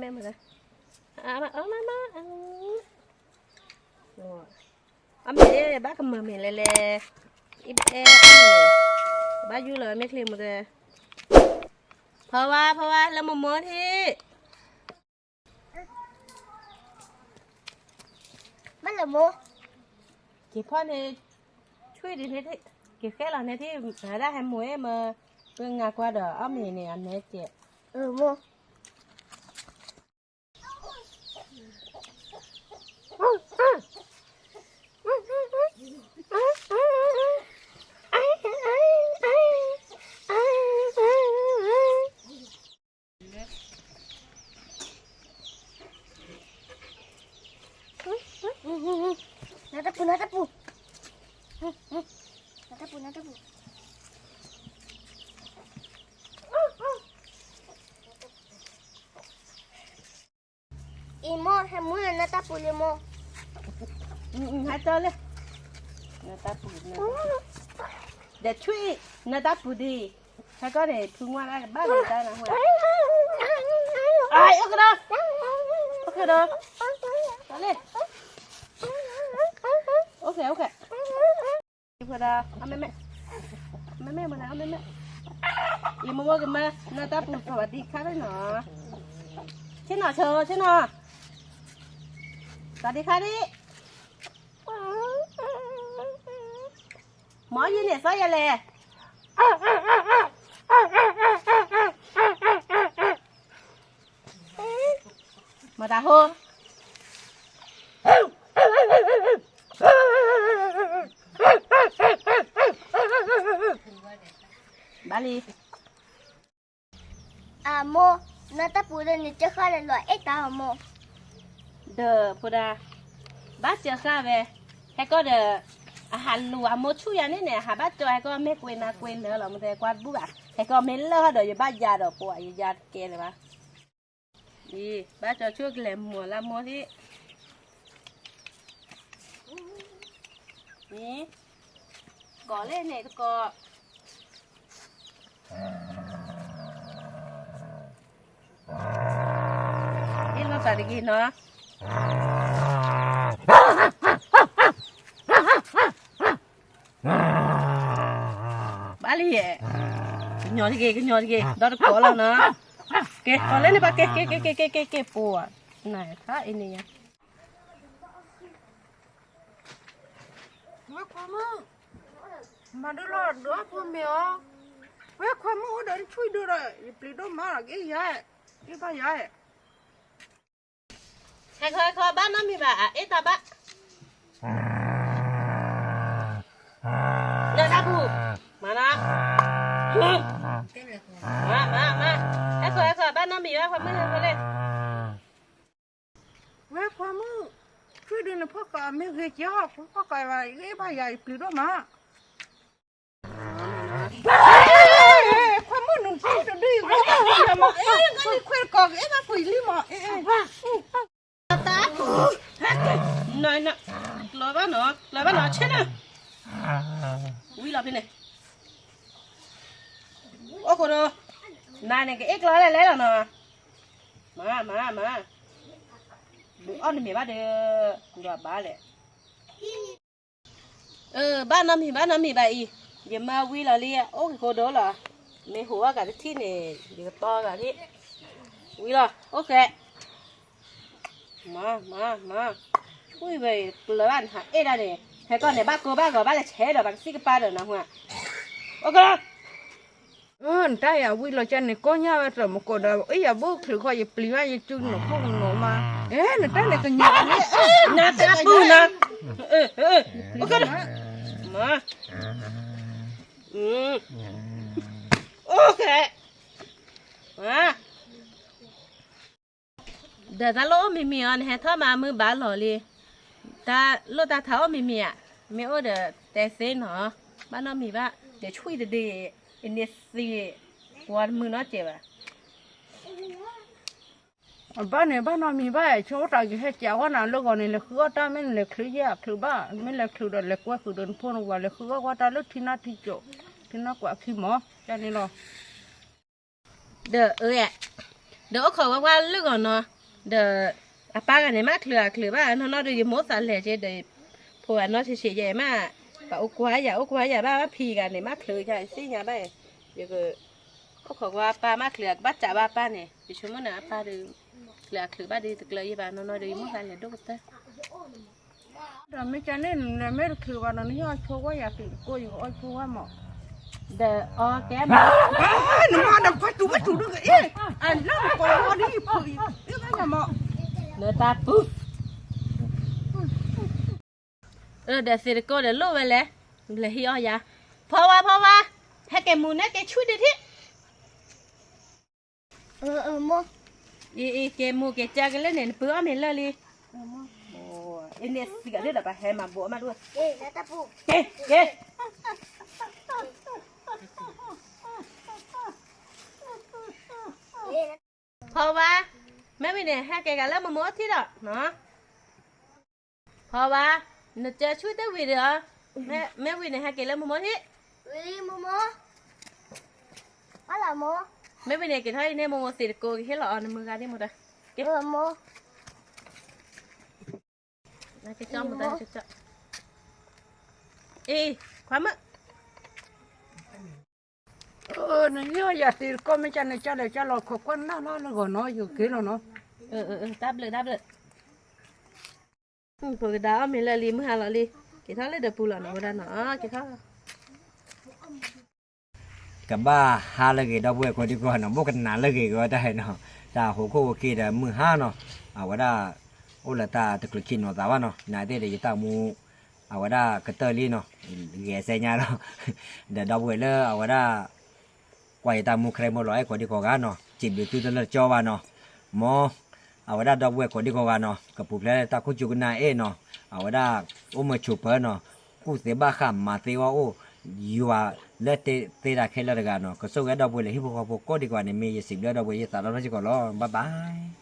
แม่มาเลยมามาà mẹ bác cầm mẹ lè ít bác vui lời mấy khi mà kìa phơ ba làm một mớ đi bắt là mua chị phơ này chui đi thế chị khét là này thì phải ra hai muối mà tôi ngà qua đỡ ấm này này anh này chị mua Natapu. Imo, hamu na natapu limo. Hato le. Natapu. Để chui natapu đi. Hay có để thu ngoan ra ba người ta là hoa. Ai ok đó. Ok đó. Đó lên. Ok. Đi đó. Mẹ mà nào mẹ. Imo mua cái mà natapu phải đi khác đấy nó. Thế nào chờ thế nào. Tadi kali. Mau gì nè sao vậy lẹ? Mà ta hô. Bali. À mua natapu lên thì chắc là loại ít tao mua. Đờ Puda bác chờ xa về hay có đờ hành lùa một chút ya nè hà bác cho hay có mấy quên nữa là một cái quạt bút à hay có mấy lơ đờ giờ bác già đờ của già kia rồi bác đi bác cho chút làm mùa làm mùa đi đi cỏ lên này cỏ đi nó phải đi nó Bali à nhỏ thì kì đó là cổ là nó kì còn lên đi ba kì bùa này khá in này nha mà đứa là đứa của mẹ 왜 과목 어디 추이더라 이플리도 말아 이게 이봐 야 thôi bác nó mi bà ít ta bác nhà ta bù mà nó thôi bác nó mi bác mới lên 왜 과목 추이더는 퍼까 매게 야 퍼까 와 이게 봐 야 이플리도 마 과목은 추이더 đi mà cái khuyên còn cái nó phì li mà này lời bác nó chết nè ui là bên này ô cô đồ này cái x lấy là nó mà bữa ăn thì mẹ bác được rồi bác này bác năm thì vậy giờ mà ui là lia ô cái cô đó là mẹ hùa cả cái thịt này giờ to cả thịt ui là ok mà ui vậy lời bạn hả ê ra này hay con này bác gọi bác là chế rồi bác xích cái ba rồi nào hả ok trái à vui là chân này có nhau rồi một cổ đầu ấy à bước thử coi gì plei gì chung nó không nổ mà ê nó trái này còn nhỏ đấy nè ta bu nè ok mà ok mà để ta lỗ mì ăn hay thưa mà mưa bả lò li ta lỗ ta tháo mì à mẹ ở đây để xem hả bả nó mì bả để chui để in this gì quan mưa nó chè ba này ba nó mi ba chỗ trái cái hết cháo nào lúc này là khứa ta mình là khứa giáp khứa ba mình là khứa đợt là qua khứa đợt phun qua là khứa qua ta lúc thì nó quả khi mỏ cho nên lo đờ ơi ạ เดี๋ยวเขาว่าเรื่องก่อนเนาะเดี๋ยวอาป้ากันเนี่ยมาเคลือบ้านเนาะเดี๋ยวมดสันแหล่เจเดี๋ยวพวกเนาะเฉยๆใหญ่มาปะอุกวายอย่าบ้าพีกันเนี่ยมาเคลือใหญ่สิอย่าไปเดี๋ยวก็เขาว่าป้ามาเคลือบ้าจ่าบ้าป้าเนี่ยดิฉันมันนะป้าเดี๋ยวเคลือบ้าดีตะเกียบยี่บ้านเนาะเดี๋ยวมดสันแหล่ดูกันเถอะ แต่ไม่จะเล่นเนี่ยไม่คือวันนี้อ้อยโชว์ว่าอยากกินกูอยู่อ้อยโชว์ว่าหมอ เดี๋ยวแกมา หนูมาดับไฟถูกด้วยเอ๊ะอันนั้นก่อนนี่ปุ๋ยเอ๊ะไม่หมอ เนื้อตาปุ๊บเดี๋ยวเสร็จก็เดี๋ยวลูกไปเลยเลยฮิอ้อยาเพราะว่าให้แกมูเนี่ยแกช่วยดิที่ โม อีแกมูแกจ้ากันเลยเนี่ยเปื้อนเหม็นเลย โม โอ้ยเนี่ยสิกะเรื่องแบบให้มาบัวมาด้วย เอ๊ะนาตาปู เก๋เพราะว่าแม่ไม่เนี่ยให้แกกันแล้วมาหมดที่ดอกเนาะเพราะว่าเนื้อเจอช่วยได้วีเดีอแม่วีเนี่ยให้แกแล้วมาหมดที่ วิลลี่โมอะไรโม แม่วีเนี่ยแกเท่านี้โมสิโกแค่หล่อในมือกันที่หมดเลย โม น่าจะจอมหมดเลยจะความมึก นี่อยากตีก็ไม่จะในใจเลยจะรอขบกันน่าแล้วก็น้อยอยู่กี่แล้วเนาะ ดับเลยพวกดาวมีละลีมือหาละลีแกเท่าเลยเดือปูหล่อเนาะเนาะแกเท่า กับบ้าหาเลยดอกบัวคนดีกว่าเนาะบ่กันนานเลยก็ได้เนาะตาหัวโคกีดมือห้าเนาะเอาว่าได้โอละตาตะกลุกินเนาะตาว่าเนาะนายได้ตามูเอาว่าได้กระเตอรี่เนาะแกเสียญาเนาะเดี๋ยวดอกบัวเลยเอาว่าได้กว่าตามูใครบ่ร้อยคนดีกว่าเนาะจิบดูตัวละจอว่าเนาะหมอเอาว่าได้ดอกบัวคนดีกว่าเนาะกับปุกแล้วตาคุจุกนาเนาะเอาว่าได้โอมาชูเปเนาะกูเสียบ้าขำมาเตว่าโออยู่ว่าเลือดเตะแค่ละกันเนาะก็สู้กับดอกบัวเลยที่พวกเขาพวกก็ดีกว่าเนี่ยมีสิบเลือดดอกบัวยี่สิบแล้วเราจะก็รอบ๊ายบาย